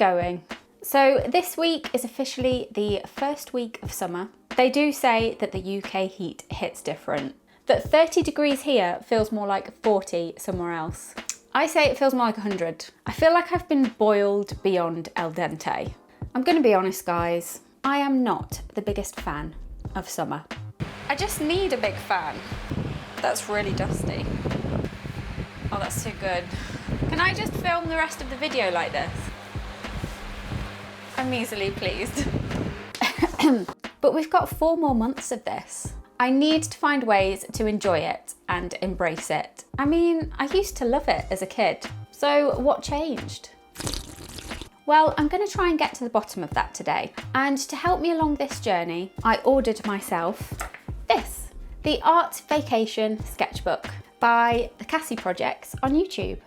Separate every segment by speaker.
Speaker 1: going. So this week is officially the first week of summer. They do say that the UK heat hits different, that 30 degrees here feels more like 40 somewhere else. I say it feels more like 100. I feel like I've been boiled beyond al dente. I'm gonna be honest, guys, I am not the biggest fan of summer. I just need a big fan. That's really dusty. Oh, that's too good. Can I just film the rest of the video like this? I'm easily pleased. But we've got 4 more months of this. I need to find ways to enjoy it and embrace it. I mean, I used to love it as a kid. So what changed? Well, I'm going to try and get to the bottom of that today. And to help me along this journey, I ordered myself this, the Art Vacation Sketchbook by the Cassie Projects on YouTube.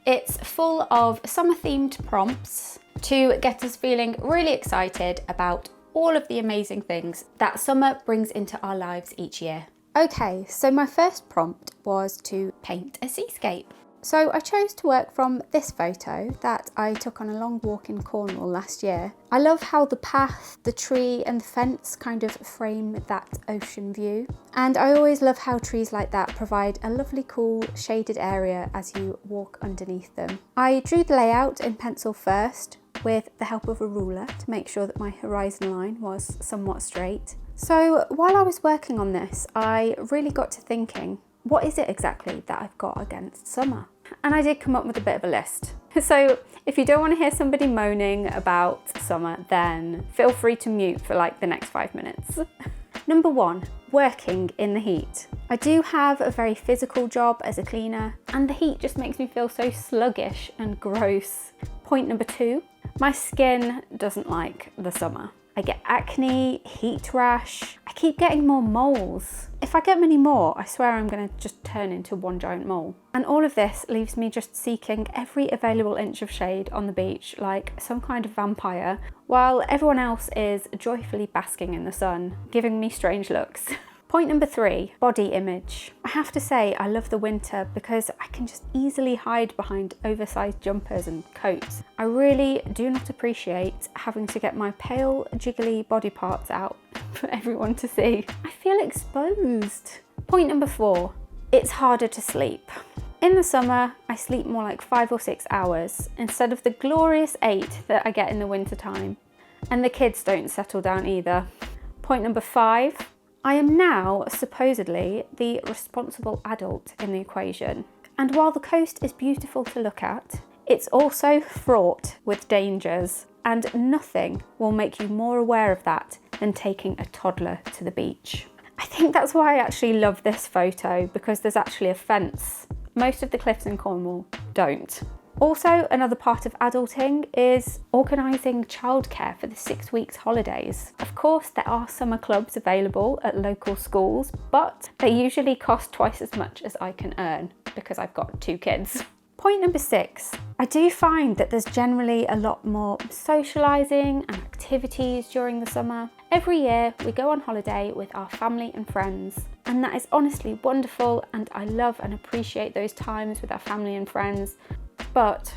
Speaker 1: It's full of summer-themed prompts to get us feeling really excited about all of the amazing things that summer brings into our lives each year. Okay, so my first prompt was to paint a seascape. So I chose to work from this photo that I took on a long walk in Cornwall last year. I love how the path, the tree and the fence kind of frame that ocean view. And I always love how trees like that provide a lovely cool shaded area as you walk underneath them. I drew the layout in pencil first with the help of a ruler to make sure that my horizon line was somewhat straight. So while I was working on this, I really got to thinking, what is it exactly that I've got against summer? And I did come up with a bit of a list. So if you don't want to hear somebody moaning about summer, then feel free to mute for like the next 5 minutes. Number 1, working in the heat. I do have a very physical job as a cleaner, and the heat just makes me feel so sluggish and gross. Point number 2, my skin doesn't like the summer. I get acne, heat rash, I keep getting more moles. If I get many more, I swear I'm gonna just turn into one giant mole. And all of this leaves me just seeking every available inch of shade on the beach like some kind of vampire, while everyone else is joyfully basking in the sun, giving me strange looks. Point number 3, body image. I have to say I love the winter because I can just easily hide behind oversized jumpers and coats. I really do not appreciate having to get my pale, jiggly body parts out for everyone to see. I feel exposed. Point number 4, it's harder to sleep. In the summer, I sleep more like 5 or 6 hours instead of the glorious 8 that I get in the winter time. And the kids don't settle down either. Point number 5, I am now supposedly the responsible adult in the equation. And while the coast is beautiful to look at, it's also fraught with dangers, and nothing will make you more aware of that than taking a toddler to the beach. I think that's why I actually love this photo, because there's actually a fence. Most of the cliffs in Cornwall don't. Also, another part of adulting is organising childcare for the 6 weeks holidays. Of course, there are summer clubs available at local schools, but they usually cost twice as much as I can earn because I've got 2 kids. Point number 6, I do find that there's generally a lot more socialising and activities during the summer. Every year we go on holiday with our family and friends, and that is honestly wonderful, and I love and appreciate those times with our family and friends. But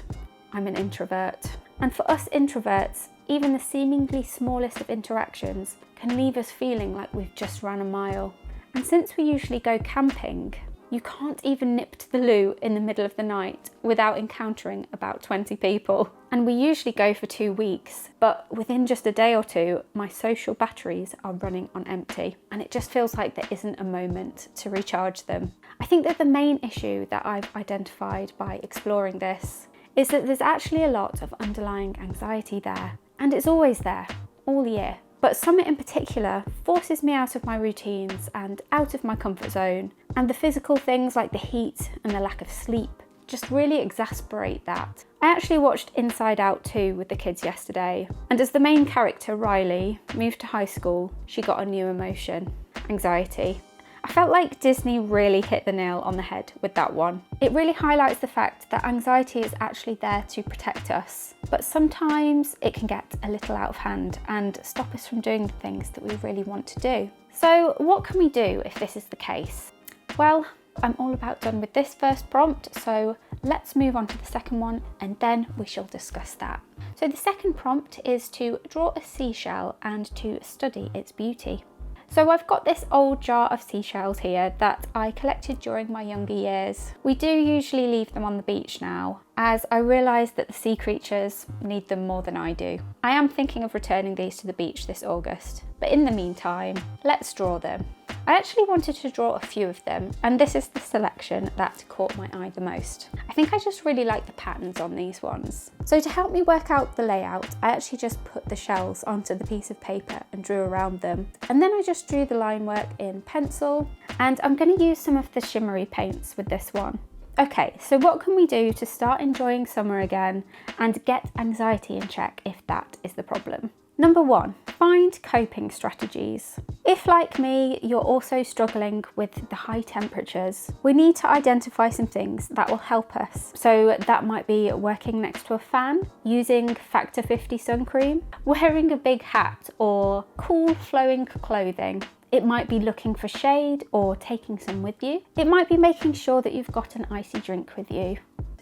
Speaker 1: I'm an introvert, and for us introverts, even the seemingly smallest of interactions can leave us feeling like we've just run a mile. And since we usually go camping, you can't even nip to the loo in the middle of the night without encountering about 20 people. And we usually go for 2 weeks, but within just a day or 2, my social batteries are running on empty, and it just feels like there isn't a moment to recharge them. I think that the main issue that I've identified by exploring this is that there's actually a lot of underlying anxiety there, and it's always there, all year. But summer in particular forces me out of my routines and out of my comfort zone, and the physical things like the heat and the lack of sleep just really exasperate that. I actually watched Inside Out 2 with the kids yesterday, and as the main character, Riley, moved to high school, she got a new emotion: anxiety. I felt like Disney really hit the nail on the head with that one. It really highlights the fact that anxiety is actually there to protect us, but sometimes it can get a little out of hand and stop us from doing the things that we really want to do. So what can we do if this is the case? Well, I'm all about done with this first prompt, so let's move on to the second one and then we shall discuss that. So the second prompt is to draw a seashell and to study its beauty. So I've got this old jar of seashells here that I collected during my younger years. We do usually leave them on the beach now, as I realise that the sea creatures need them more than I do. I am thinking of returning these to the beach this August, but in the meantime, let's draw them. I actually wanted to draw a few of them, and this is the selection that caught my eye the most. I think I just really like the patterns on these ones. So to help me work out the layout, I actually just put the shells onto the piece of paper and drew around them. And then I just drew the line work in pencil, and I'm going to use some of the shimmery paints with this one. Okay, so what can we do to start enjoying summer again and get anxiety in check if that is the problem? Number 1, find coping strategies. If, like me, you're also struggling with the high temperatures, we need to identify some things that will help us. So that might be working next to a fan, using Factor 50 sun cream, wearing a big hat or cool flowing clothing. It might be looking for shade or taking some with you. It might be making sure that you've got an icy drink with you.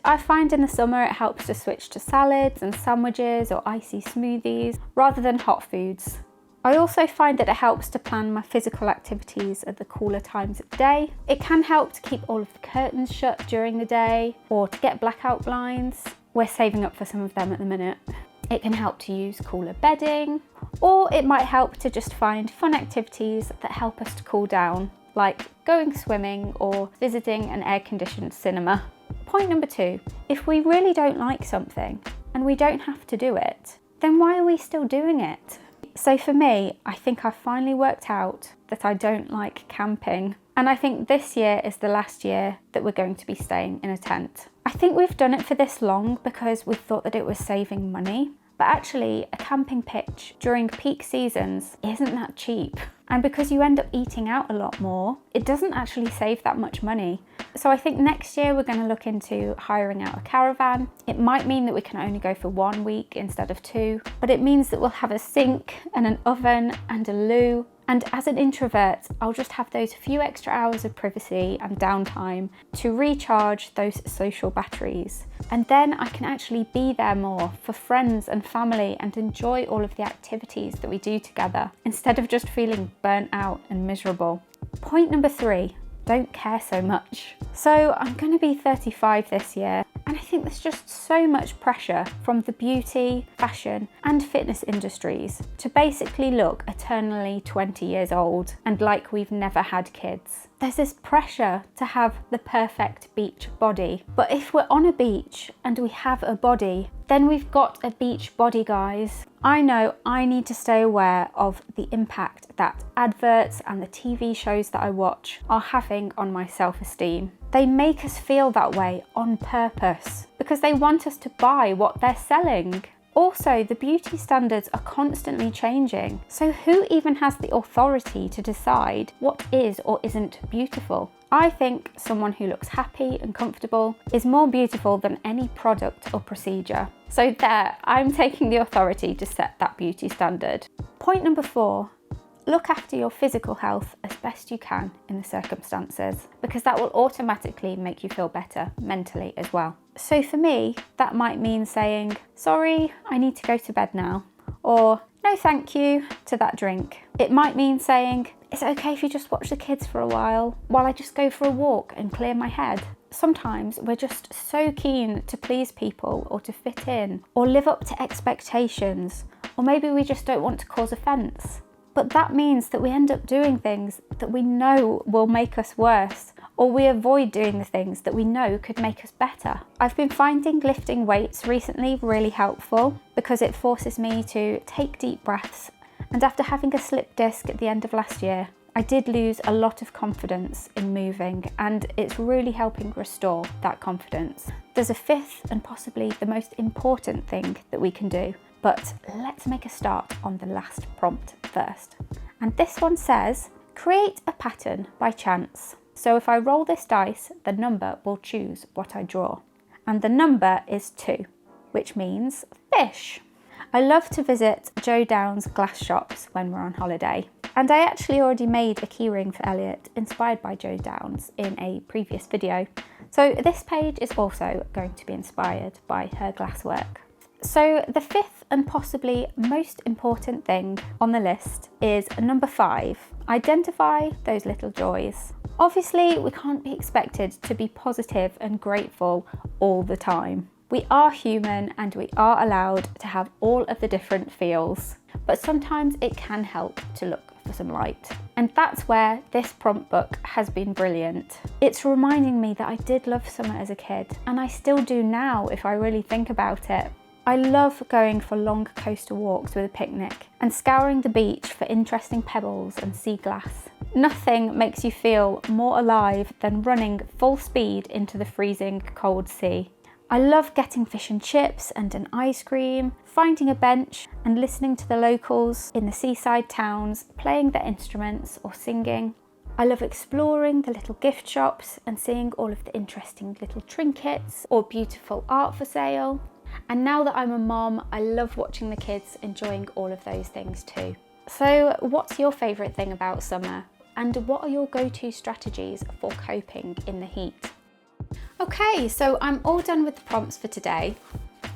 Speaker 1: I find in the summer it helps to switch to salads and sandwiches or icy smoothies rather than hot foods. I also find that it helps to plan my physical activities at the cooler times of the day. It can help to keep all of the curtains shut during the day or to get blackout blinds. We're saving up for some of them at the minute. It can help to use cooler bedding, or it might help to just find fun activities that help us to cool down, like going swimming or visiting an air-conditioned cinema. Point number 2, if we really don't like something and we don't have to do it, then why are we still doing it? So for me, I think I've finally worked out that I don't like camping. And I think this year is the last year that we're going to be staying in a tent. I think we've done it for this long because we thought that it was saving money. But actually, a camping pitch during peak seasons isn't that cheap. And because you end up eating out a lot more, it doesn't actually save that much money. So I think next year we're going to look into hiring out a caravan. It might mean that we can only go for 1 week instead of 2, but it means that we'll have a sink and an oven and a loo. And as an introvert, I'll just have those few extra hours of privacy and downtime to recharge those social batteries. And then I can actually be there more for friends and family and enjoy all of the activities that we do together instead of just feeling burnt out and miserable. Point number 3, don't care so much. So I'm going to be 35 this year, and I think there's just so much pressure from the beauty, fashion and fitness industries to basically look eternally 20 years old and like we've never had kids. There's this pressure to have the perfect beach body. But if we're on a beach and we have a body, then we've got a beach body, guys. I know I need to stay aware of the impact that adverts and the TV shows that I watch are having on my self-esteem. They make us feel that way on purpose because they want us to buy what they're selling. Also, the beauty standards are constantly changing, so who even has the authority to decide what is or isn't beautiful? I think someone who looks happy and comfortable is more beautiful than any product or procedure. So there, I'm taking the authority to set that beauty standard. Point number 4. Look after your physical health as best you can in the circumstances, because that will automatically make you feel better mentally as well. So for me, that might mean saying, sorry, I need to go to bed now, or no thank you to that drink. It might mean saying, is it okay if you just watch the kids for a while I just go for a walk and clear my head? Sometimes we're just so keen to please people or to fit in or live up to expectations, or maybe we just don't want to cause offence. But that means that we end up doing things that we know will make us worse, or we avoid doing the things that we know could make us better. I've been finding lifting weights recently really helpful because it forces me to take deep breaths. And after having a slip disc at the end of last year, I did lose a lot of confidence in moving, and it's really helping restore that confidence. There's a 5th and possibly the most important thing that we can do. But let's make a start on the last prompt first. And this one says, create a pattern by chance. So if I roll this dice, the number will choose what I draw. And the number is 2, which means fish. I love to visit Joe Downs glass shops when we're on holiday. And I actually already made a keyring for Elliot inspired by Joe Downs in a previous video. So this page is also going to be inspired by her glasswork. So the fifth and possibly most important thing on the list is number 5, identify those little joys. Obviously, we can't be expected to be positive and grateful all the time. We are human and we are allowed to have all of the different feels, but sometimes it can help to look for some light. And that's where this prompt book has been brilliant. It's reminding me that I did love summer as a kid, and I still do now if I really think about it. I love going for long coastal walks with a picnic and scouring the beach for interesting pebbles and sea glass. Nothing makes you feel more alive than running full speed into the freezing cold sea. I love getting fish and chips and an ice cream, finding a bench and listening to the locals in the seaside towns playing their instruments or singing. I love exploring the little gift shops and seeing all of the interesting little trinkets or beautiful art for sale. And now that I'm a mom, I love watching the kids enjoying all of those things too. So what's your favourite thing about summer? And what are your go-to strategies for coping in the heat? Okay, so I'm all done with the prompts for today.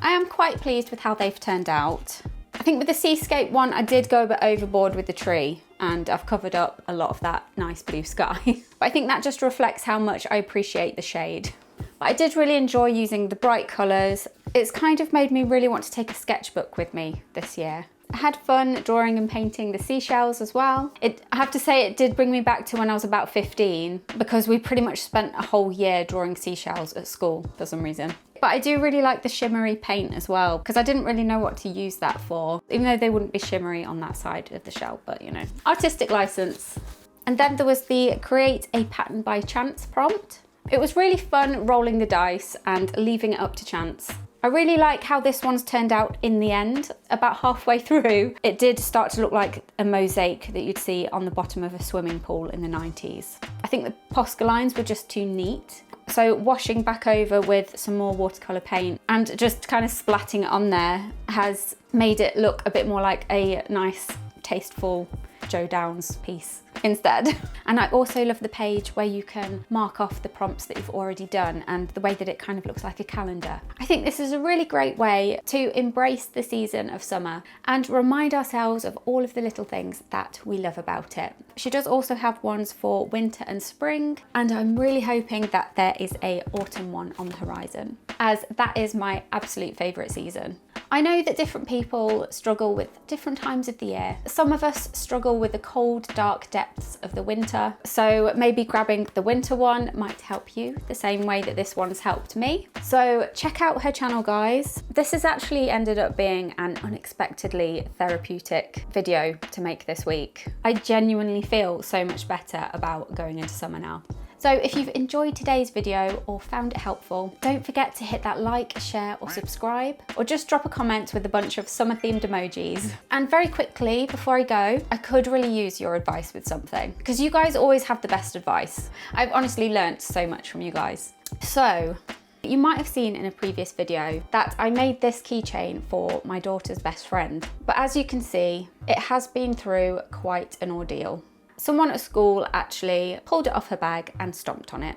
Speaker 1: I am quite pleased with how they've turned out. I think with the seascape one, I did go a bit overboard with the tree and I've covered up a lot of that nice blue sky. But I think that just reflects how much I appreciate the shade. But I did really enjoy using the bright colours. It's kind of made me really want to take a sketchbook with me this year. I had fun drawing and painting the seashells as well. I have to say it did bring me back to when I was about 15 because we pretty much spent a whole year drawing seashells at school for some reason. But I do really like the shimmery paint as well because I didn't really know what to use that for, even though they wouldn't be shimmery on that side of the shell, but you know, artistic license. And then there was the create a pattern by chance prompt. It was really fun rolling the dice and leaving it up to chance. I really like how this one's turned out in the end. About halfway through, it did start to look like a mosaic that you'd see on the bottom of a swimming pool in the 90s. I think the POSCA lines were just too neat. So washing back over with some more watercolor paint and just kind of splatting it on there has made it look a bit more like a nice, tasteful Joe Downs piece instead. And I also love the page where you can mark off the prompts that you've already done and the way that it kind of looks like a calendar. I think this is a really great way to embrace the season of summer and remind ourselves of all of the little things that we love about it. She does also have ones for winter and spring, and I'm really hoping that there is a autumn one on the horizon, as that is my absolute favourite season. I know that different people struggle with different times of the year. Some of us struggle with the cold, dark depths of the winter, so maybe grabbing the winter one might help you the same way that this one's helped me. So check out her channel, guys. This has actually ended up being an unexpectedly therapeutic video to make this week. I genuinely feel so much better about going into summer now. So if you've enjoyed today's video or found it helpful, don't forget to hit that like, share or subscribe, or just drop a comment with a bunch of summer themed emojis. And very quickly, before I go, I could really use your advice with something, because you guys always have the best advice. I've honestly learnt so much from you guys. So, you might have seen in a previous video that I made this keychain for my daughter's best friend, but as you can see, it has been through quite an ordeal. Someone at school actually pulled it off her bag and stomped on it.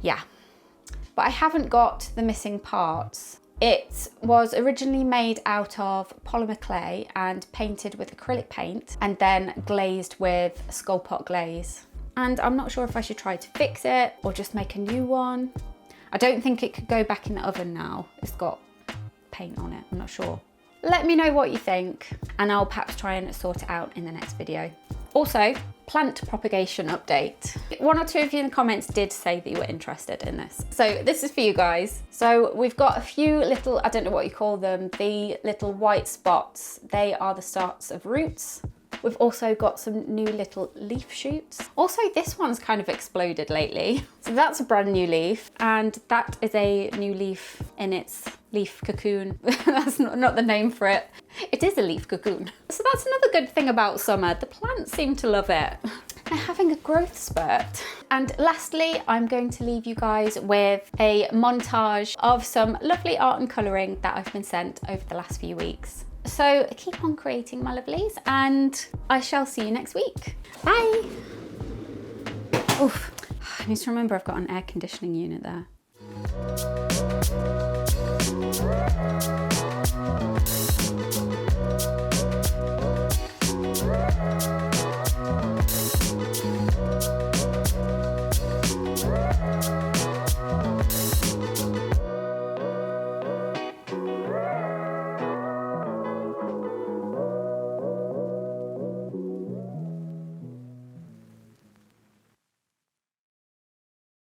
Speaker 1: Yeah, but I haven't got the missing parts. It was originally made out of polymer clay and painted with acrylic paint and then glazed with Skull Pot glaze. And I'm not sure if I should try to fix it or just make a new one. I don't think it could go back in the oven now. It's got paint on it, I'm not sure. Let me know what you think and I'll perhaps try and sort it out in the next video. Also, plant propagation update. One or two of you in the comments did say that you were interested in this. So this is for you guys. So we've got a few little, I don't know what you call them, the little white spots. They are the starts of roots. We've also got some new little leaf shoots. Also, this one's kind of exploded lately. So that's a brand new leaf, and that is a new leaf in its leaf cocoon. That's not the name for it. It is a leaf cocoon. So that's another good thing about summer. The plants seem to love it. They're having a growth spurt. And lastly, I'm going to leave you guys with a montage of some lovely art and colouring that I've been sent over the last few weeks. So keep on creating, my lovelies, and I shall see you next week. Bye. Oof. I need to remember I've got an air conditioning unit there.